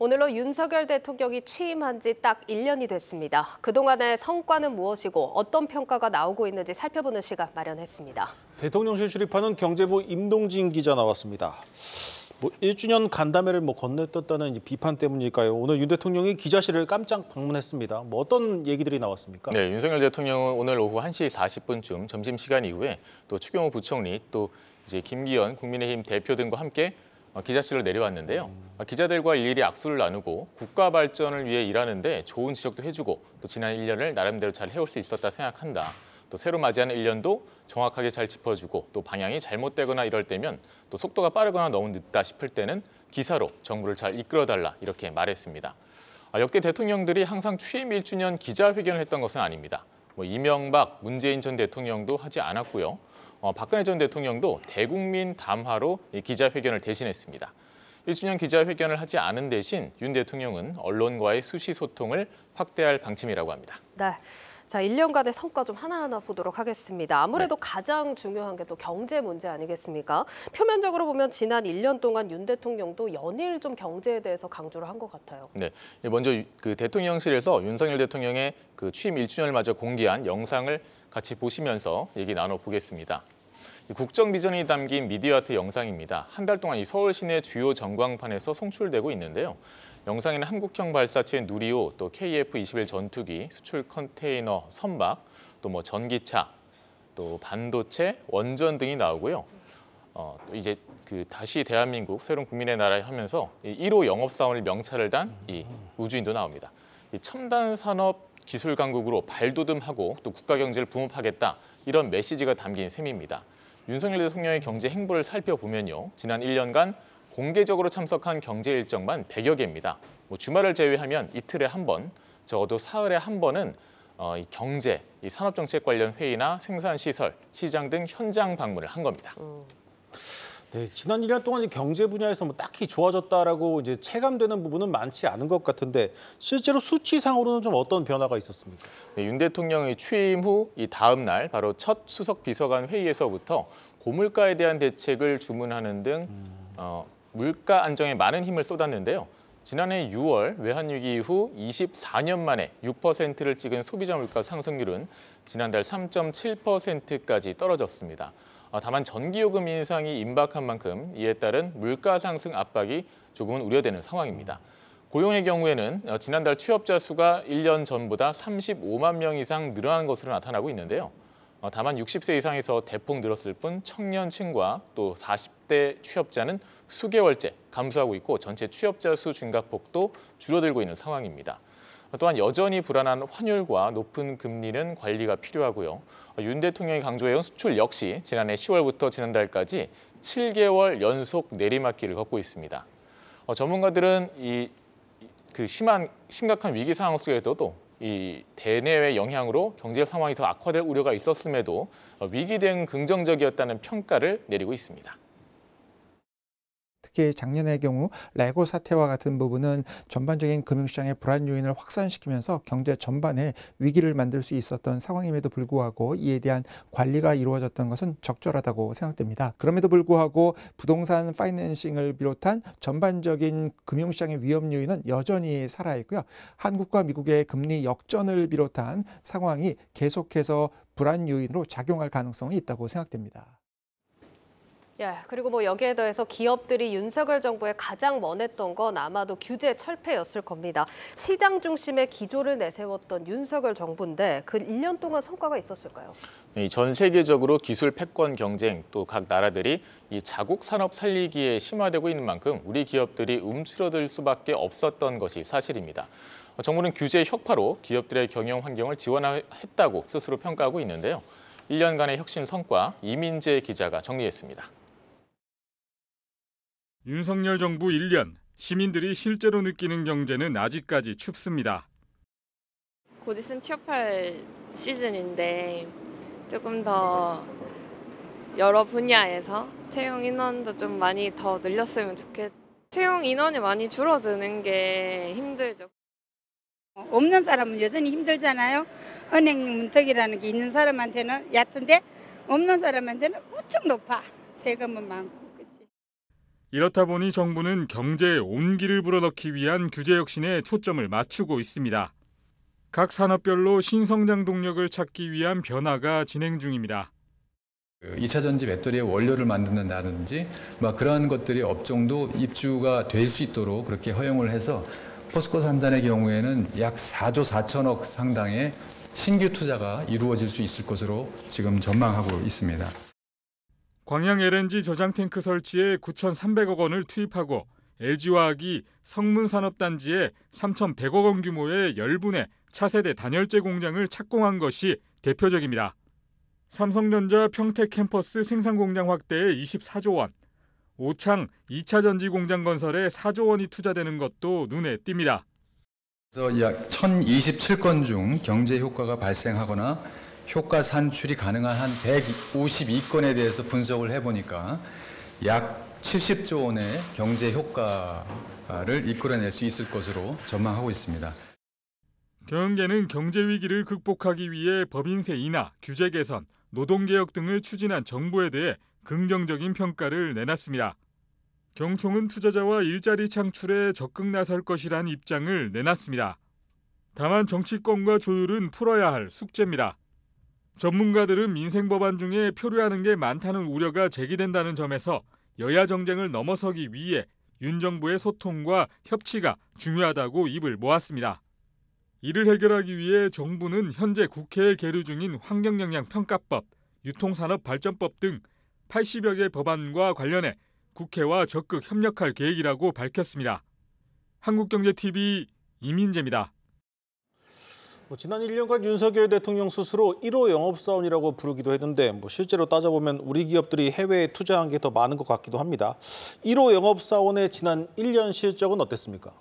오늘로 윤석열 대통령이 취임한 지 딱 1년이 됐습니다. 그동안의 성과는 무엇이고 어떤 평가가 나오고 있는지 살펴보는 시간 마련했습니다. 대통령실 출입하는 경제부 임동진 기자 나왔습니다. 1주년 간담회를 건네떴다는 비판 때문일까요? 오늘 윤 대통령이 기자실을 깜짝 방문했습니다. 어떤 얘기들이 나왔습니까? 네, 윤석열 대통령은 오늘 오후 1시 40분쯤 점심시간 이후에 또 추경호 부총리 또 이제 김기현 국민의힘 대표 등과 함께 기자실로 내려왔는데요. 기자들과 일일이 악수를 나누고 국가 발전을 위해 일하는데 좋은 지적도 해주고 또 지난 1년을 나름대로 잘 해올 수 있었다 생각한다. 또 새로 맞이하는 1년도 정확하게 잘 짚어주고 또 방향이 잘못되거나 이럴 때면 또 속도가 빠르거나 너무 늦다 싶을 때는 기사로 정부를 잘 이끌어달라 이렇게 말했습니다. 역대 대통령들이 항상 취임 1주년 기자회견을 했던 것은 아닙니다. 이명박, 문재인 전 대통령도 하지 않았고요. 박근혜 전 대통령도 대국민 담화로 기자회견을 대신했습니다. 1주년 기자회견을 하지 않은 대신 윤 대통령은 언론과의 수시 소통을 확대할 방침이라고 합니다. 네. 자, 1년간의 성과 좀 하나하나 보도록 하겠습니다. 아무래도 가장 중요한 게 또 경제 문제 아니겠습니까? 표면적으로 보면 지난 1년 동안 윤 대통령도 연일 좀 경제에 대해서 강조를 한 것 같아요. 네, 먼저 그 대통령실에서 윤석열 대통령의 그 취임 1주년을 맞아 공개한 영상을 같이 보시면서 얘기 나눠보겠습니다. 국정 비전이 담긴 미디어 아트 영상입니다. 한 달 동안 이 서울 시내 주요 전광판에서 송출되고 있는데요. 영상에는 한국형 발사체 누리호, 또 KF-21 전투기, 수출 컨테이너 선박, 또 전기차, 또 반도체, 원전 등이 나오고요. 또 이제 그 다시 대한민국 새로운 국민의 나라에 하면서 1호 영업사원을 명찰을 단 이 우주인도 나옵니다. 이 첨단 산업 기술 강국으로 발돋움하고 또 국가 경제를 붕업하겠다 이런 메시지가 담긴 셈입니다. 윤석열 대통령의 경제 행보를 살펴보면요. 지난 1년간 공개적으로 참석한 경제 일정만 100여 개입니다. 주말을 제외하면 이틀에 한 번, 적어도 사흘에 한 번은 이 경제, 이 산업정책 관련 회의나 생산시설, 시장 등 현장 방문을 한 겁니다. 네, 지난 1년 동안 경제 분야에서 딱히 좋아졌다라고 이제 체감되는 부분은 많지 않은 것 같은데 실제로 수치상으로는 좀 어떤 변화가 있었습니까? 네, 윤 대통령의 취임 후 이 다음 날 바로 첫 수석 비서관 회의에서부터 고물가에 대한 대책을 주문하는 등 물가 안정에 많은 힘을 쏟았는데요. 지난해 6월 외환위기 이후 24년 만에 6%를 찍은 소비자 물가 상승률은 지난달 3.7%까지 떨어졌습니다. 다만 전기요금 인상이 임박한 만큼 이에 따른 물가 상승 압박이 조금은 우려되는 상황입니다. 고용의 경우에는 지난달 취업자 수가 1년 전보다 35만 명 이상 늘어난 것으로 나타나고 있는데요. 다만 60세 이상에서 대폭 늘었을 뿐 청년층과 또 40대 취업자는 수개월째 감소하고 있고 전체 취업자 수 증가폭도 줄어들고 있는 상황입니다. 또한 여전히 불안한 환율과 높은 금리는 관리가 필요하고요. 윤 대통령이 강조해온 수출 역시 지난해 10월부터 지난달까지 7개월 연속 내리막길을 걷고 있습니다. 전문가들은 심각한 위기 상황 속에서도 이 대내외 영향으로 경제 상황이 더 악화될 우려가 있었음에도 위기 대응 긍정적이었다는 평가를 내리고 있습니다. 특히 작년의 경우 레고 사태와 같은 부분은 전반적인 금융시장의 불안 요인을 확산시키면서 경제 전반에 위기를 만들 수 있었던 상황임에도 불구하고 이에 대한 관리가 이루어졌던 것은 적절하다고 생각됩니다. 그럼에도 불구하고 부동산 파이낸싱을 비롯한 전반적인 금융시장의 위험 요인은 여전히 살아있고요. 한국과 미국의 금리 역전을 비롯한 상황이 계속해서 불안 요인으로 작용할 가능성이 있다고 생각됩니다. 예, 그리고 여기에 더해서 기업들이 윤석열 정부에 가장 원했던 건 아마도 규제 철폐였을 겁니다. 시장 중심의 기조를 내세웠던 윤석열 정부인데 그 1년 동안 성과가 있었을까요? 전 세계적으로 기술 패권 경쟁 또 각 나라들이 이 자국 산업 살리기에 심화되고 있는 만큼 우리 기업들이 움츠러들 수밖에 없었던 것이 사실입니다. 정부는 규제 혁파로 기업들의 경영 환경을 지원했다고 스스로 평가하고 있는데요. 1년간의 혁신 성과 이민재 기자가 정리했습니다. 윤석열 정부 1년, 시민들이 실제로 느끼는 경제는 아직까지 춥습니다. 곧 있으면 취업할 시즌인데 조금 더 여러 분야에서 채용 인원도 좀 많이 더 늘렸으면 좋겠고 채용 인원이 많이 줄어드는 게 힘들죠. 없는 사람은 여전히 힘들잖아요. 은행 문턱이라는 게 있는 사람한테는 얕은데 없는 사람한테는 엄청 높아. 세금은 많고. 이렇다 보니 정부는 경제에 온기를 불어넣기 위한 규제 혁신에 초점을 맞추고 있습니다. 각 산업별로 신성장 동력을 찾기 위한 변화가 진행 중입니다. 2차 전지 배터리의 원료를 만든다든지 그러한 것들이 업종도 입주가 될 수 있도록 그렇게 허용을 해서 포스코 산단의 경우에는 약 4조 4천억 상당의 신규 투자가 이루어질 수 있을 것으로 지금 전망하고 있습니다. 광양 LNG 저장 탱크 설치에 9,300억 원을 투입하고 LG화학이 성문산업단지에 3,100억 원 규모의 10분의 차세대 단열재 공장을 착공한 것이 대표적입니다. 삼성전자 평택 캠퍼스 생산공장 확대에 24조 원, 오창 2차 전지 공장 건설에 4조 원이 투자되는 것도 눈에 띕니다. 그래서 약 1,027건 중 경제 효과가 발생하거나 효과 산출이 가능한 한 152건에 대해서 분석을 해보니까 약 70조 원의 경제 효과를 이끌어낼 수 있을 것으로 전망하고 있습니다. 경영계는 경제 위기를 극복하기 위해 법인세 인하, 규제 개선, 노동개혁 등을 추진한 정부에 대해 긍정적인 평가를 내놨습니다. 경총은 투자자와 일자리 창출에 적극 나설 것이란 입장을 내놨습니다. 다만 정치권과 조율은 풀어야 할 숙제입니다. 전문가들은 민생 법안 중에 표류하는 게 많다는 우려가 제기된다는 점에서 여야 정쟁을 넘어서기 위해 윤 정부의 소통과 협치가 중요하다고 입을 모았습니다. 이를 해결하기 위해 정부는 현재 국회에 계류 중인 환경영향평가법, 유통산업발전법 등 80여 개 법안과 관련해 국회와 적극 협력할 계획이라고 밝혔습니다. 한국경제TV 이민재입니다. 지난 1년간 윤석열 대통령 스스로 1호 영업사원이라고 부르기도 했는데 실제로 따져보면 우리 기업들이 해외에 투자한 게 더 많은 것 같기도 합니다. 1호 영업사원의 지난 1년 실적은 어땠습니까?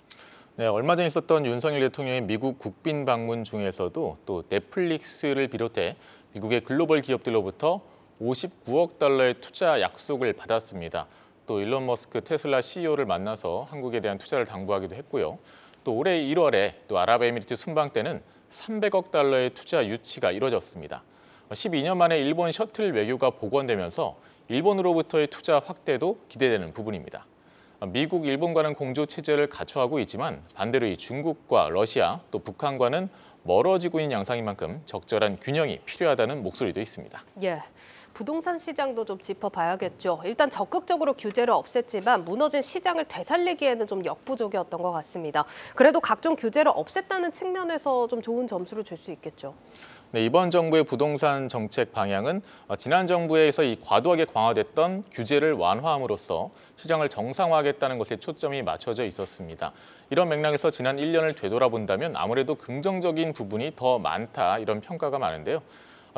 네, 얼마 전 있었던 윤석열 대통령의 미국 국빈 방문 중에서도 또 넷플릭스를 비롯해 미국의 글로벌 기업들로부터 59억 달러의 투자 약속을 받았습니다. 또 일론 머스크 테슬라 CEO를 만나서 한국에 대한 투자를 당부하기도 했고요. 또 올해 1월에 또 아랍에미리트 순방 때는 300억 달러의 투자 유치가 이뤄졌습니다. 12년 만에 일본 셔틀 외교가 복원되면서 일본으로부터의 투자 확대도 기대되는 부분입니다. 미국, 일본과는 공조 체제를 갖춰가고 있지만 반대로 이 중국과 러시아, 또 북한과는 멀어지고 있는 양상인 만큼 적절한 균형이 필요하다는 목소리도 있습니다. 예. 부동산 시장도 좀 짚어봐야겠죠. 일단 적극적으로 규제를 없앴지만 무너진 시장을 되살리기에는 좀 역부족이었던 것 같습니다. 그래도 각종 규제를 없앴다는 측면에서 좀 좋은 점수를 줄 수 있겠죠. 네, 이번 정부의 부동산 정책 방향은 지난 정부에서 이 과도하게 강화됐던 규제를 완화함으로써 시장을 정상화하겠다는 것에 초점이 맞춰져 있었습니다. 이런 맥락에서 지난 1년을 되돌아본다면 아무래도 긍정적인 부분이 더 많다 이런 평가가 많은데요.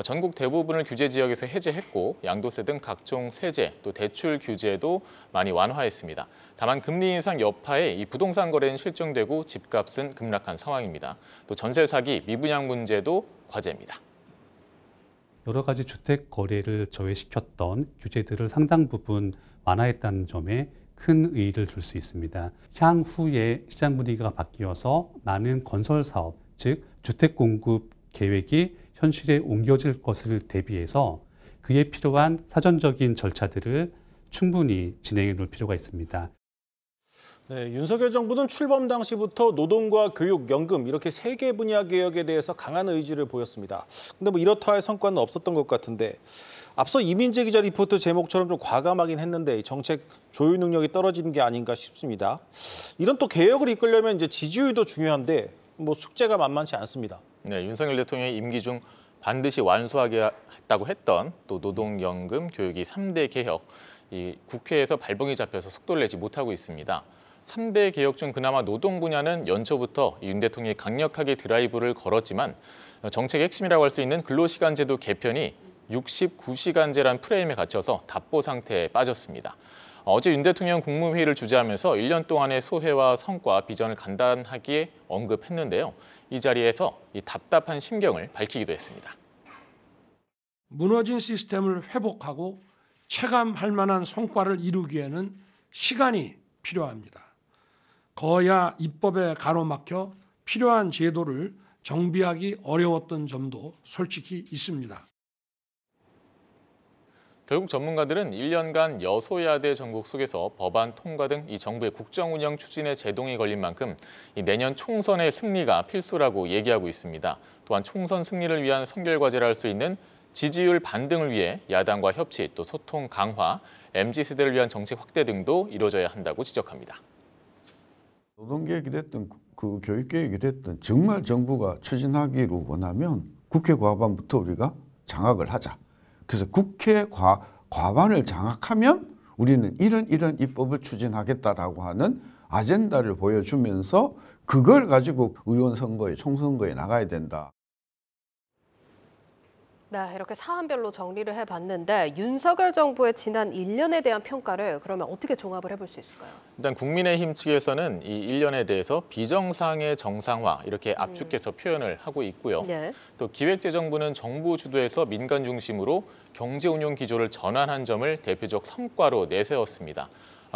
전국 대부분을 규제 지역에서 해제했고 양도세 등 각종 세제, 또 대출 규제도 많이 완화했습니다. 다만 금리 인상 여파에 이 부동산 거래는 실종되고 집값은 급락한 상황입니다. 또 전세 사기, 미분양 문제도 과제입니다. 여러 가지 주택 거래를 저해시켰던 규제들을 상당 부분 완화했다는 점에 큰 의의를 둘 수 있습니다. 향후에 시장 분위기가 바뀌어서 많은 건설 사업, 즉 주택 공급 계획이 현실에 옮겨질 것을 대비해서 그에 필요한 사전적인 절차들을 충분히 진행해 놓을 필요가 있습니다. 네, 윤석열 정부는 출범 당시부터 노동과 교육, 연금 이렇게 3개 분야 개혁에 대해서 강한 의지를 보였습니다. 근데 이렇다 할 성과는 없었던 것 같은데 앞서 이민재 기자 리포트 제목처럼 좀 과감하긴 했는데 정책 조율 능력이 떨어지는 게 아닌가 싶습니다. 이런 또 개혁을 이끌려면 이제 지지율도 중요한데 숙제가 만만치 않습니다. 네, 윤석열 대통령의 임기 중 반드시 완수하겠다고 했던 또 노동연금, 교육이 3대 개혁, 이 국회에서 발봉이 잡혀서 속도를 내지 못하고 있습니다. 3대 개혁 중 그나마 노동 분야는 연초부터 윤 대통령이 강력하게 드라이브를 걸었지만 정책의 핵심이라고 할 수 있는 근로시간제도 개편이 69시간제란 프레임에 갇혀서 답보 상태에 빠졌습니다. 어제 윤 대통령 국무회의를 주재하면서 1년 동안의 소회와 성과, 비전을 간단하게 언급했는데요. 이 자리에서 이 답답한 심경을 밝히기도 했습니다. 무너진 시스템을 회복하고 체감할 만한 성과를 이루기에는 시간이 필요합니다. 거야 입법에 가로막혀 필요한 제도를 정비하기 어려웠던 점도 솔직히 있습니다. 결국 전문가들은 1년간 여소야대 정국 속에서 법안 통과 등 이 정부의 국정 운영 추진에 제동이 걸린 만큼 이 내년 총선의 승리가 필수라고 얘기하고 있습니다. 또한 총선 승리를 위한 선결 과제를 할 수 있는 지지율 반등을 위해 야당과 협치, 또 소통 강화, MZ세대를 위한 정책 확대 등도 이루어져야 한다고 지적합니다. 노동개혁이 됐든 그 교육개혁이 됐든 정말 정부가 추진하기를 원하면 국회 과반부터 우리가 장악을 하자. 그래서 국회 과반을 장악하면 우리는 이런 입법을 추진하겠다라고 하는 아젠다를 보여주면서 그걸 가지고 의원 선거에 총선거에 나가야 된다. 네, 이렇게 사안별로 정리를 해봤는데 윤석열 정부의 지난 1년에 대한 평가를 그러면 어떻게 종합을 해볼 수 있을까요? 일단 국민의힘 측에서는 이 1년에 대해서 비정상의 정상화 이렇게 압축해서 표현을 하고 있고요. 네. 또 기획재정부는 정부 주도에서 민간 중심으로 경제 운용 기조를 전환한 점을 대표적 성과로 내세웠습니다.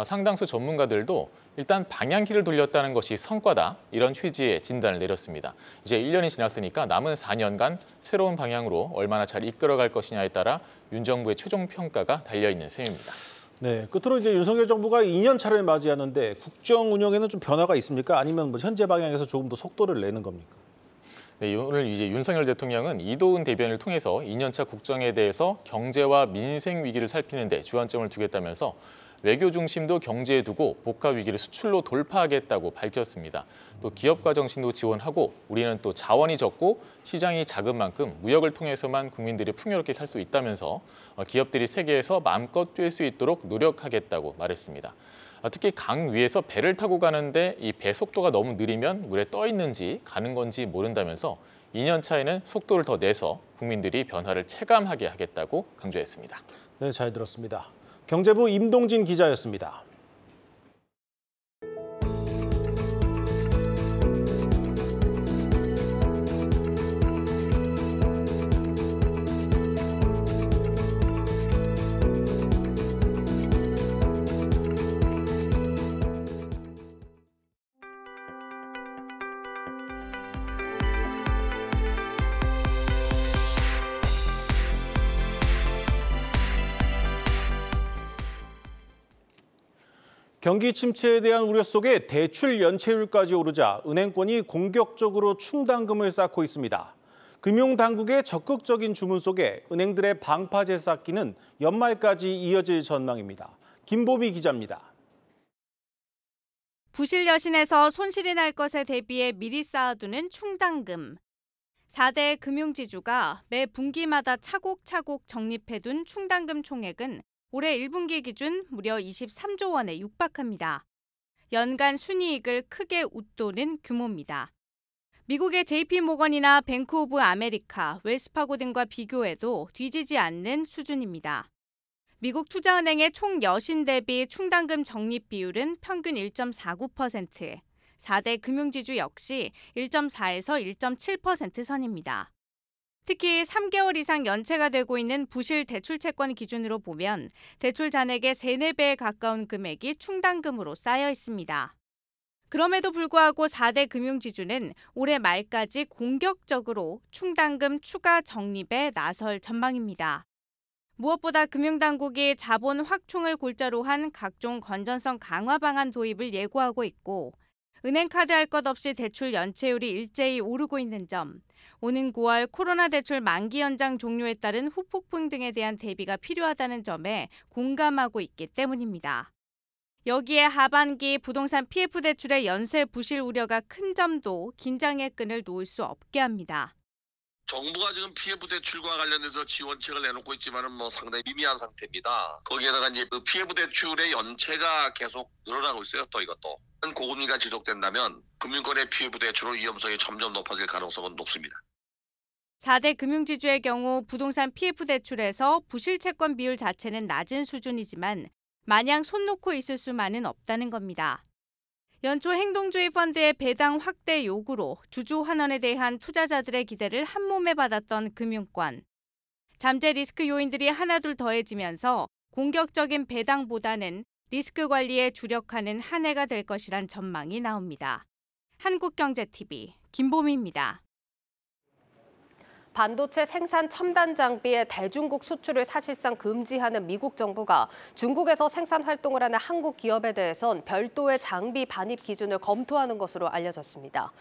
상당수 전문가들도 일단 방향키를 돌렸다는 것이 성과다 이런 취지의 진단을 내렸습니다. 이제 1년이 지났으니까 남은 4년간 새로운 방향으로 얼마나 잘 이끌어갈 것이냐에 따라 윤 정부의 최종 평가가 달려있는 셈입니다. 네, 끝으로 이제 윤석열 정부가 2년 차를 맞이하는데 국정 운영에는 좀 변화가 있습니까? 아니면 뭐 현재 방향에서 조금 더 속도를 내는 겁니까? 네, 오늘 이제 윤석열 대통령은 이도훈 대변을 통해서 2년차 국정에 대해서 경제와 민생 위기를 살피는 데 주안점을 두겠다면서 외교 중심도 경제에 두고 복합 위기를 수출로 돌파하겠다고 밝혔습니다. 또 기업가 정신도 지원하고 우리는 또 자원이 적고 시장이 작은 만큼 무역을 통해서만 국민들이 풍요롭게 살 수 있다면서 기업들이 세계에서 마음껏 뛸 수 있도록 노력하겠다고 말했습니다. 특히 강 위에서 배를 타고 가는데 이 배 속도가 너무 느리면 물에 떠 있는지 가는 건지 모른다면서 2년 차에는 속도를 더 내서 국민들이 변화를 체감하게 하겠다고 강조했습니다. 네, 잘 들었습니다. 경제부 임동진 기자였습니다. 경기 침체에 대한 우려 속에 대출 연체율까지 오르자 은행권이 공격적으로 충당금을 쌓고 있습니다. 금융당국의 적극적인 주문 속에 은행들의 방파제 쌓기는 연말까지 이어질 전망입니다. 김보미 기자입니다. 부실 여신에서 손실이 날 것에 대비해 미리 쌓아두는 충당금. 4대 금융지주가 매 분기마다 차곡차곡 적립해둔 충당금 총액은 올해 1분기 기준 무려 23조 원에 육박합니다. 연간 순이익을 크게 웃도는 규모입니다. 미국의 JP모건이나 뱅크 오브 아메리카, 웰스파고 등과 비교해도 뒤지지 않는 수준입니다. 미국 투자은행의 총 여신 대비 충당금 적립 비율은 평균 1.49%, 4대 금융지주 역시 1.4에서 1.7% 선입니다. 특히 3개월 이상 연체가 되고 있는 부실 대출 채권 기준으로 보면 대출 잔액의 3, 4배에 가까운 금액이 충당금으로 쌓여 있습니다. 그럼에도 불구하고 4대 금융지주는 올해 말까지 공격적으로 충당금 추가 적립에 나설 전망입니다. 무엇보다 금융당국이 자본 확충을 골자로 한 각종 건전성 강화 방안 도입을 예고하고 있고 은행카드 할 것 없이 대출 연체율이 일제히 오르고 있는 점, 오는 9월 코로나 대출 만기 연장 종료에 따른 후폭풍 등에 대한 대비가 필요하다는 점에 공감하고 있기 때문입니다. 여기에 하반기 부동산 PF 대출의 연쇄 부실 우려가 큰 점도 긴장의 끈을 놓을 수 없게 합니다. 정부가 지금 PF 대출과 관련해서 지원책을 내놓고 있지만은 상당히 미미한 상태입니다. 거기에다가 이제 그 PF 대출의 연체가 계속 늘어나고 있어요. 또 이것도 고금리가 지속된다면 금융권의 PF 대출은 위험성이 점점 높아질 가능성은 높습니다. 4대 금융지주의 경우 부동산 PF 대출에서 부실 채권 비율 자체는 낮은 수준이지만 마냥 손 놓고 있을 수만은 없다는 겁니다. 연초 행동주의 펀드의 배당 확대 요구로 주주 환원에 대한 투자자들의 기대를 한몸에 받았던 금융권. 잠재 리스크 요인들이 하나둘 더해지면서 공격적인 배당보다는 리스크 관리에 주력하는 한 해가 될 것이란 전망이 나옵니다. 한국경제TV 김보미입니다. 반도체 생산 첨단 장비의 대중국 수출을 사실상 금지하는 미국 정부가 중국에서 생산 활동을 하는 한국 기업에 대해선 별도의 장비 반입 기준을 검토하는 것으로 알려졌습니다.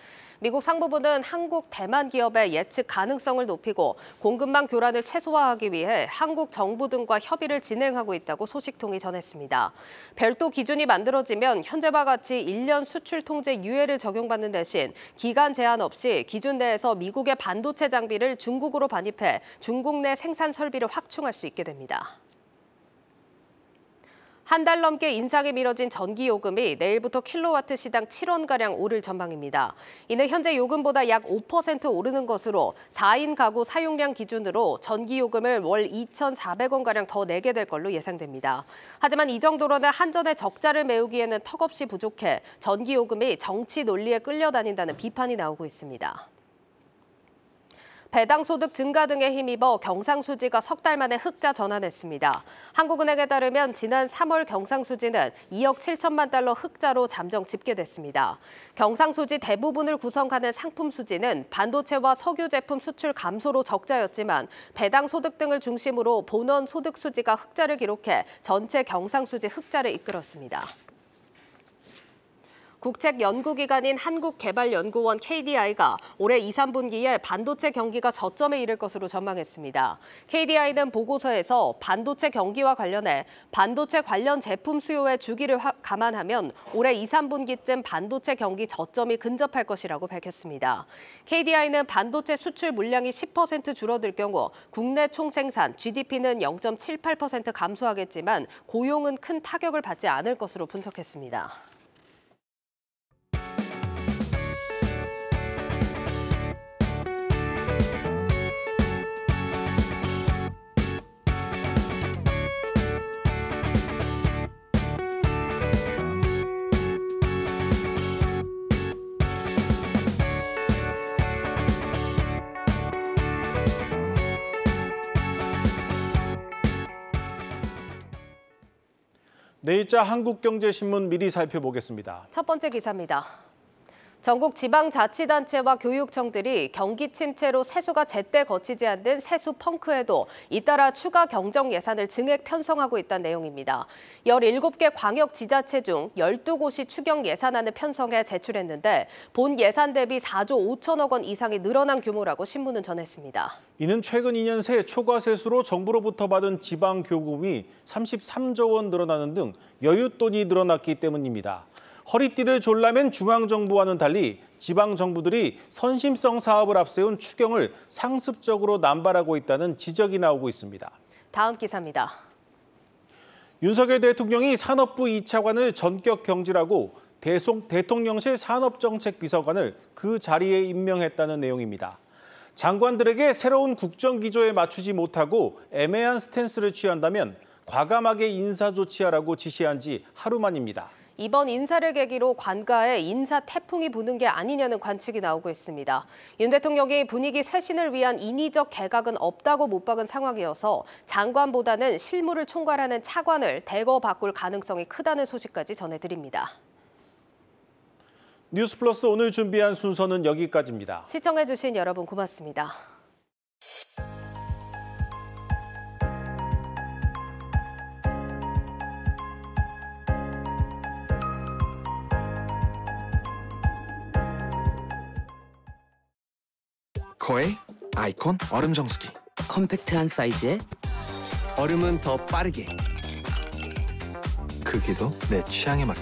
미국 상무부는 한국, 대만 기업의 예측 가능성을 높이고 공급망 교란을 최소화하기 위해 한국 정부 등과 협의를 진행하고 있다고 소식통이 전했습니다. 별도 기준이 만들어지면 현재와 같이 1년 수출 통제 유예를 적용받는 대신 기간 제한 없이 기준 내에서 미국의 반도체 장비를 중국으로 반입해 중국 내 생산 설비를 확충할 수 있게 됩니다. 한 달 넘게 인상이 미뤄진 전기요금이 내일부터 킬로와트 시당 7원가량 오를 전망입니다. 이는 현재 요금보다 약 5% 오르는 것으로 4인 가구 사용량 기준으로 전기요금을 월 2,400원가량 더 내게 될 걸로 예상됩니다. 하지만 이 정도로는 한전의 적자를 메우기에는 턱없이 부족해 전기요금이 정치 논리에 끌려다닌다는 비판이 나오고 있습니다. 배당 소득 증가 등에 힘입어 경상수지가 석 달 만에 흑자 전환했습니다. 한국은행에 따르면 지난 3월 경상수지는 2억 7천만 달러 흑자로 잠정 집계됐습니다. 경상수지 대부분을 구성하는 상품 수지는 반도체와 석유 제품 수출 감소로 적자였지만 배당 소득 등을 중심으로 본원 소득 수지가 흑자를 기록해 전체 경상수지 흑자를 이끌었습니다. 국책연구기관인 한국개발연구원 KDI가 올해 2, 3분기에 반도체 경기가 저점에 이를 것으로 전망했습니다. KDI는 보고서에서 반도체 경기와 관련해 반도체 관련 제품 수요의 주기를 감안하면 올해 2, 3분기쯤 반도체 경기 저점이 근접할 것이라고 밝혔습니다. KDI는 반도체 수출 물량이 10% 줄어들 경우 국내 총생산, GDP는 0.78% 감소하겠지만 고용은 큰 타격을 받지 않을 것으로 분석했습니다. 내일자 한국경제신문 미리 살펴보겠습니다. 첫 번째 기사입니다. 전국 지방자치단체와 교육청들이 경기 침체로 세수가 제때 거치지 않는 세수 펑크에도 잇따라 추가 경정 예산을 증액 편성하고 있다는 내용입니다. 17개 광역지자체 중 12곳이 추경 예산안을 편성해 제출했는데 본 예산 대비 4조 5천억 원 이상이 늘어난 규모라고 신문은 전했습니다. 이는 최근 2년 새 초과 세수로 정부로부터 받은 지방교금이 33조 원 늘어나는 등 여윳돈이 늘어났기 때문입니다. 허리띠를 졸라맨 중앙정부와는 달리 지방정부들이 선심성 사업을 앞세운 추경을 상습적으로 남발하고 있다는 지적이 나오고 있습니다. 다음 기사입니다. 윤석열 대통령이 산업부 2차관을 전격 경질하고 대통령실 산업정책비서관을 그 자리에 임명했다는 내용입니다. 장관들에게 새로운 국정기조에 맞추지 못하고 애매한 스탠스를 취한다면 과감하게 인사 조치하라고 지시한 지 하루 만입니다. 이번 인사를 계기로 관가에 인사 태풍이 부는 게 아니냐는 관측이 나오고 있습니다. 윤 대통령이 분위기 쇄신을 위한 인위적 개각은 없다고 못 박은 상황이어서 장관보다는 실무를 총괄하는 차관을 대거 바꿀 가능성이 크다는 소식까지 전해드립니다. 뉴스플러스 오늘 준비한 순서는 여기까지입니다. 시청해주신 여러분 고맙습니다. 거의 아이콘 얼음 정수기. 컴팩트한 사이즈에 얼음은 더 빠르게. 크기도 내 취향에 맞게.